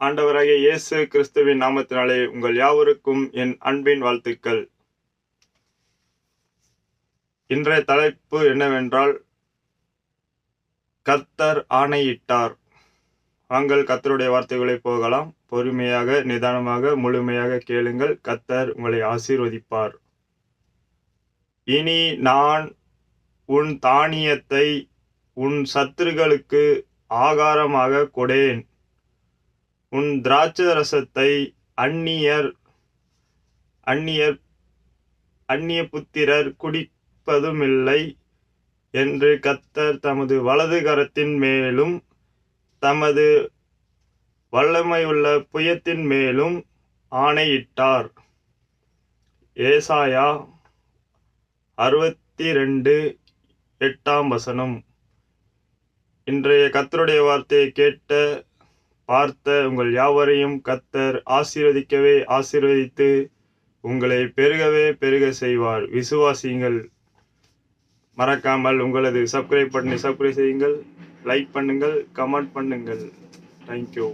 ஆண்டவராகிய இயேசு கிறிஸ்துவின் நாமத்தினாலே உங்கள் யாவருக்கும் என் அன்பின் வாழ்த்துக்கள். இன்றைய தலைப்பு என்னவென்றால், கர்த்தர் ஆணையிட்டார். வாங்கள் கர்த்தருடைய வார்த்தைகளை போகலாம். பொறுமையாக, நிதானமாக, முழுமையாக கேளுங்கள். கர்த்தர் உங்களை ஆசீர்வதிப்பார். இனி நான் உன் தானியத்தை உன் சத்துருக்களுக்கு ஆகாரமாக கொடேன். உன் திராட்சரசத்தை அந்நிய புத்திரர் குடிப்பதுமில்லை என்று கர்த்தர் தமது வலது கரத்தின் மேலும் தமது வல்லமையுள்ள புயத்தின் மேலும் ஆணையிட்டார். ஏசாயா 62:8. இன்றைய கர்த்தருடைய வார்த்தையை கேட்ட பார்த்த உங்கள் யாவரையும் கர்த்தர் ஆசீர்வதித்து உங்களை பெருகவே பெருக செய்வார். விசுவாசியுங்கள். மறக்காமல் உங்களது சப்ஸ்கிரைப் செய்யுங்கள், லைக் பண்ணுங்கள், கமெண்ட் பண்ணுங்கள். தேங்க்யூ.